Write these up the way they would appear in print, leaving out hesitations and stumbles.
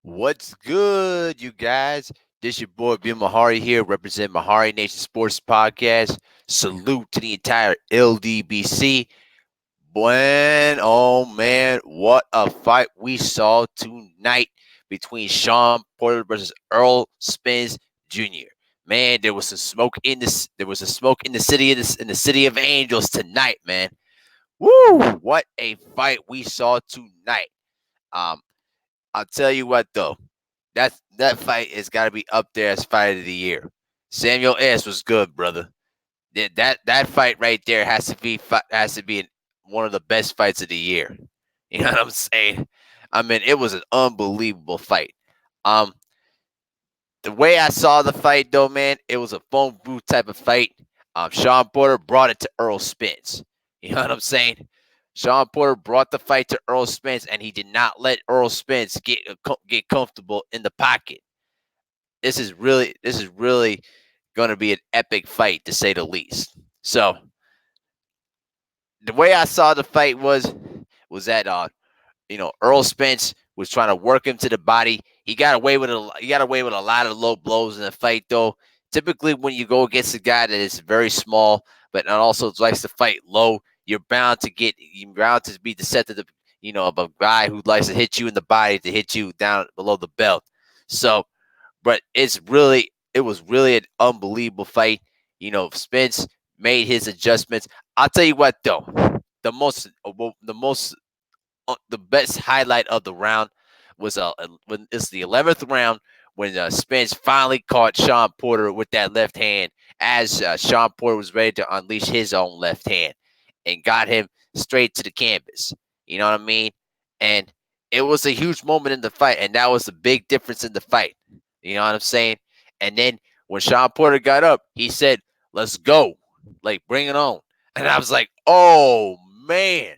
What's good, you guys? This your boy Bill Mahari here, representing MehariNation Sports Podcast. Salute to the entire LDBC. Oh man, what a fight we saw tonight between Sean Porter versus Earl Spence Jr. Man, there was some smoke in this. There was a smoke in the city of in the city of Angels tonight, man. Woo! What a fight we saw tonight. Um, I'll tell you what though. That fight has got to be up there as fight of the year. Samuel S was good, brother. That fight right there has to be one of the best fights of the year. You know what I'm saying? I mean, it was an unbelievable fight. Um, the way I saw the fight, though, man, it was a phone booth type of fight. Sean Porter brought it to Earl Spence. You know what I'm saying? Sean Porter brought the fight to Earl Spence, and he did not let Earl Spence get comfortable in the pocket. This is really going to be an epic fight to say the least. So the way I saw the fight was that Earl Spence was trying to work him to the body. He got away with a lot of low blows in the fight, though. Typically, when you go against a guy that is very small, but also likes to fight low, you're bound to be deceptive, of a guy who likes to hit you in the body to hit you down below the belt. So, but it was really an unbelievable fight. Spence made his adjustments. I'll tell you what, though, the best highlight of the round was when it's the 11th round when Spence finally caught Sean Porter with that left hand as Sean Porter was ready to unleash his own left hand and got him straight to the canvas. You know what I mean? And it was a huge moment in the fight, and that was the big difference in the fight. You know what I'm saying? And then when Sean Porter got up, he said, "Let's go, like bring it on." And I was like, "Oh man,"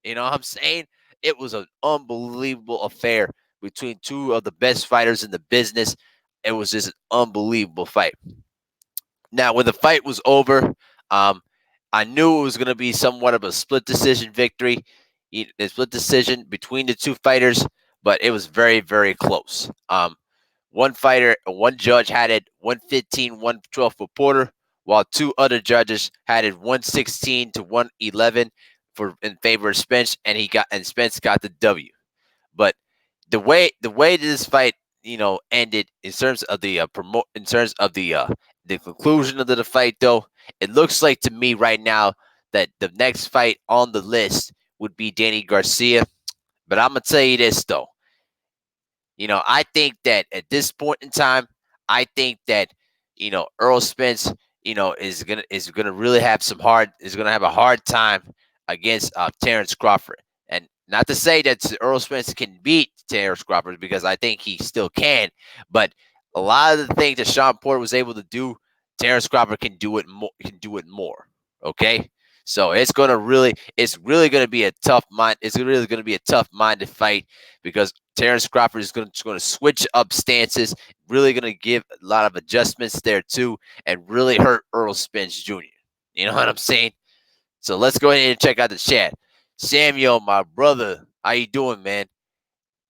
you know what I'm saying? It was an unbelievable affair between two of the best fighters in the business. It was just an unbelievable fight. Now, when the fight was over, um, I knew it was going to be somewhat of a split decision victory, a split decision between the two fighters, but it was very, very close. One judge had it 115, 112 for Porter, while two other judges had it 116 to 111 for in favor of Spence, and Spence got the W. But the way this fight ended in terms of the conclusion of the fight, though, it looks like to me right now that the next fight on the list would be Danny Garcia. But I'm gonna tell you this though. I think that at this point in time, I think that Earl Spence, is gonna really have is gonna have a hard time against Terrence Crawford. And not to say that Earl Spence can beat Terrence Crawford because I think he still can, but a lot of the things that Sean Porter was able to do, Terrence Crawford can do it more. Can do it more. Okay. So it's really gonna be a tough mind. It's really gonna be a tough minded fight because Terrence Crawford is going to switch up stances, really going to give a lot of adjustments there too, and really hurt Earl Spence Jr. You know what I'm saying? So let's go ahead and check out the chat. Samuel, my brother, how you doing, man?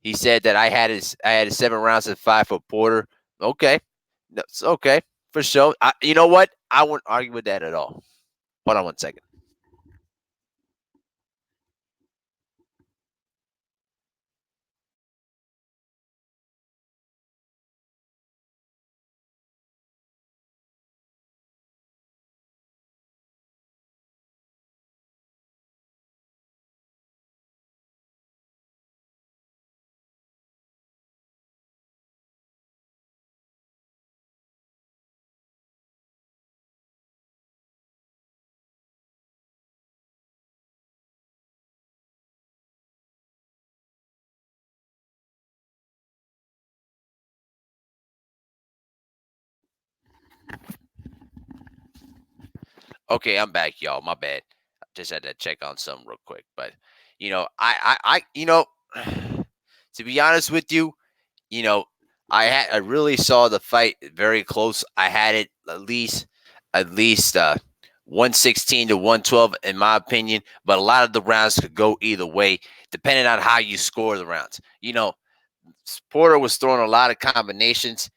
He said that I had his 7 rounds at 5 for Porter. Okay, no, it's okay for sure. You know what? I wouldn't argue with that at all. Hold on one second. Okay, I'm back, y'all. My bad. I just had to check on something real quick. But to be honest with you, you know, I really saw the fight very close. I had it at least 116 to 112 in my opinion, but a lot of the rounds could go either way depending on how you score the rounds. Porter was throwing a lot of combinations,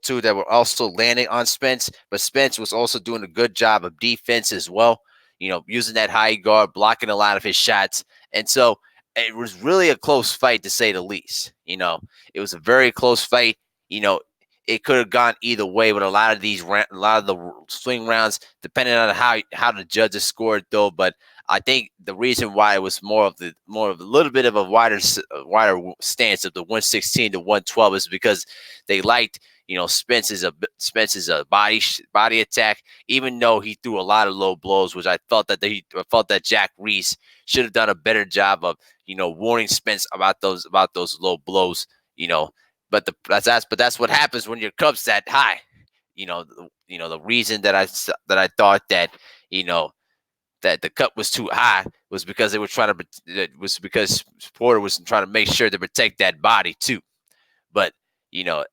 too, that were also landing on Spence. But Spence was also doing a good job of defense as well, using that high guard, blocking a lot of his shots. And so it was really a close fight, to say the least. It was a very close fight. You know, it could have gone either way with a lot of a lot of the swing rounds, depending on how the judges scored, though. But I think the reason why it was more of a little bit of a wider stance of the 116 to 112 is because they liked Spence's body attack, even though he threw a lot of low blows, which I felt that Jack Reese should have done a better job of warning Spence about those low blows. But that's what happens when your cup's that high. The reason that I thought that you know that the cut was too high was because they were trying to was because Porter was trying to make sure to protect that body too. But you know,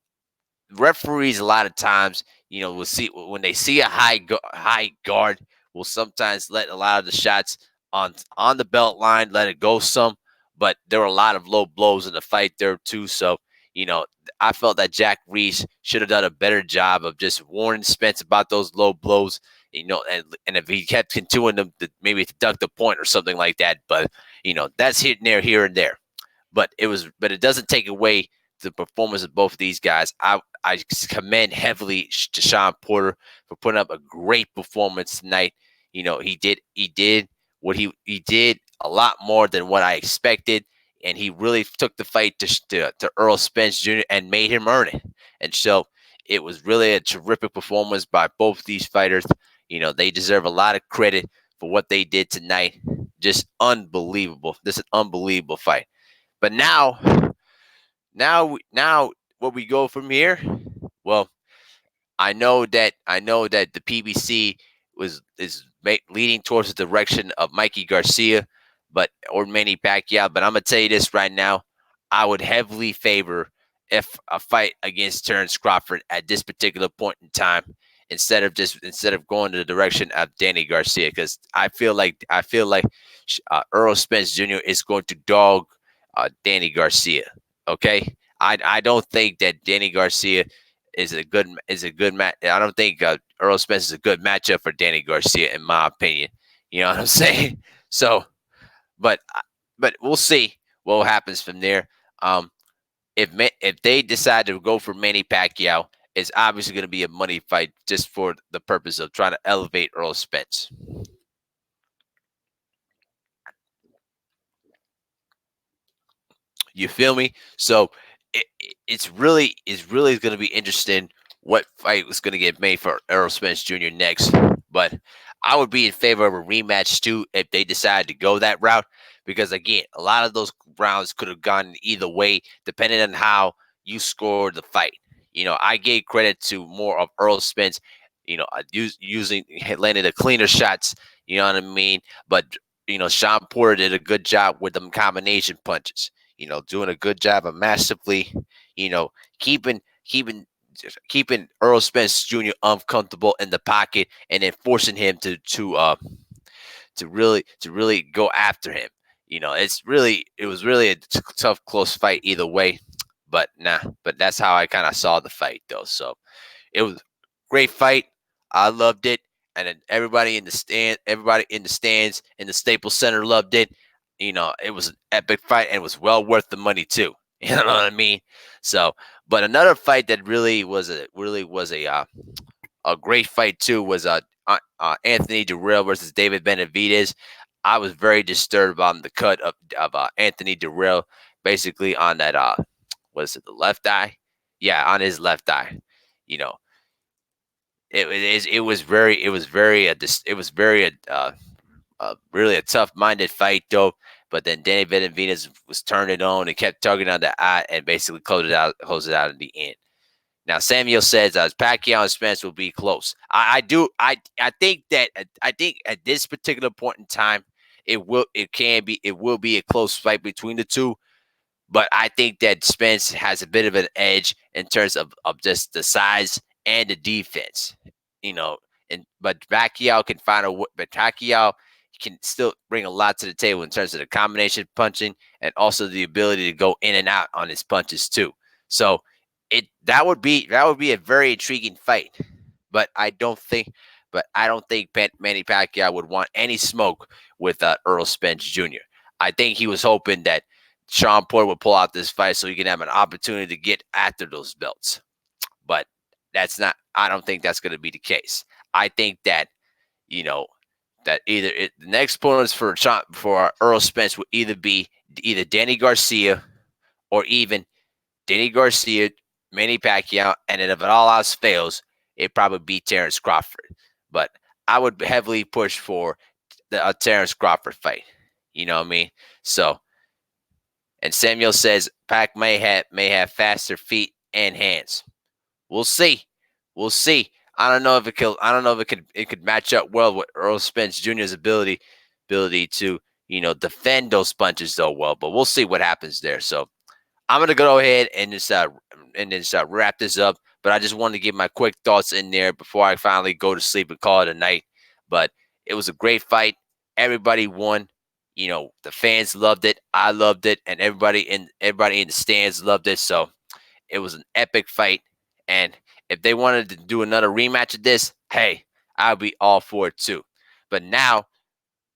referees a lot of times, will see when they see a high guard, will sometimes let a lot of the shots on the belt line, let it go some. But there were a lot of low blows in the fight there too. So you know, I felt that Jack Reese should have done a better job of just warning Spence about those low blows. And if he kept continuing them, maybe to duck the point or something like that. But that's here and there. But it doesn't take away the performance of both of these guys. I commend heavily to Sean Porter for putting up a great performance tonight. He did what he did a lot more than what I expected, and he really took the fight to Earl Spence Jr. and made him earn it. And so it was really a terrific performance by both these fighters. They deserve a lot of credit for what they did tonight. Just unbelievable. This is an unbelievable fight. But now, where we go from here? Well, I know that the PBC is leading towards the direction of Mikey Garcia, or Manny Pacquiao. But I'm gonna tell you this right now: I would heavily favor if a fight against Terrence Crawford at this particular point in time, instead of going to the direction of Danny Garcia, because I feel like Earl Spence Jr. is going to dog Danny Garcia. Okay, I don't think that Danny Garcia is a good match. I don't think Earl Spence is a good matchup for Danny Garcia, in my opinion. You know what I'm saying? So, but but we'll see what happens from there. Um, if they decide to go for Manny Pacquiao, it's obviously going to be a money fight just for the purpose of trying to elevate Earl Spence. You feel me? So it's really going to be interesting what fight was going to get made for Errol Spence Jr. next. But I would be in favor of a rematch too if they decide to go that route, because again, a lot of those rounds could have gone either way depending on how you scored the fight. I gave credit to more of Earl Spence, using landing the cleaner shots. You know what I mean? But Sean Porter did a good job with them combination punches. Doing a good job of massively, you know, keeping keeping keeping Earl Spence Jr. uncomfortable in the pocket, and then forcing him to really go after him. It was really a tough, close fight either way. But that's how I kind of saw the fight though. So it was a great fight. I loved it, and then everybody in the stands in the Staples Center loved it. It was an epic fight, and it was well worth the money too. You know what I mean? So, but another fight that really was a great fight too was Anthony Durrell versus David Benavidez. I was very disturbed on the cut of Anthony Durrell, basically on that was it the left eye? Yeah, on his left eye. You know, it was really a tough-minded fight, though. But then Danny Benavidez was turning on and kept tugging on the eye and basically closed it out in the end. Now Samuel says Pacquiao and Spence will be close. I think at this particular point in time, it will be a close fight between the two. But I think that Spence has a bit of an edge in terms of just the size and the defense, you know. But Pacquiao can find a. But Pacquiao, can still bring a lot to the table in terms of the combination punching and also the ability to go in and out on his punches too. So that would be a very intriguing fight. But I don't think Manny Pacquiao would want any smoke with Earl Spence Jr. I think he was hoping that Sean Porter would pull out this fight so he can have an opportunity to get after those belts. But I don't think that's going to be the case. I think that, that the next opponents for Earl Spence would either be Danny Garcia or even Danny Garcia, Manny Pacquiao, and then if it all else fails, it'd probably be Terrence Crawford. But I would heavily push for the Terrence Crawford fight. You know what I mean? So, and Samuel says Pac may have faster feet and hands. We'll see. We'll see. I don't know if it could match up well with Earl Spence Jr.'s ability to defend those punches though well. But we'll see what happens there. So I'm gonna go ahead and just wrap this up. But I just wanted to give my quick thoughts in there before I finally go to sleep and call it a night. But it was a great fight. Everybody won. The fans loved it. I loved it, and everybody in the stands loved it. So it was an epic fight. And if they wanted to do another rematch of this, hey, I'll be all for it too. But now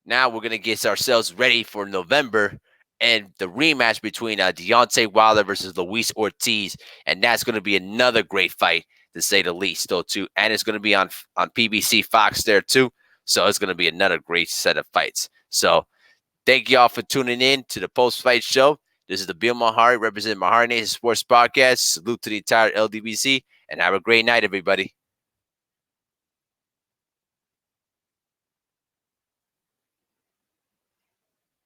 we're gonna get ourselves ready for November and the rematch between Deontay Wilder versus Luis Ortiz, and that's going to be another great fight to say the least, though too. And it's going to be on PBC Fox there too, so it's going to be another great set of fights. So thank y'all for tuning in to the post-fight show. This is the Bill Mehari representing MehariNation Sports Podcast. Salute to the entire LDBC, and have a great night, everybody.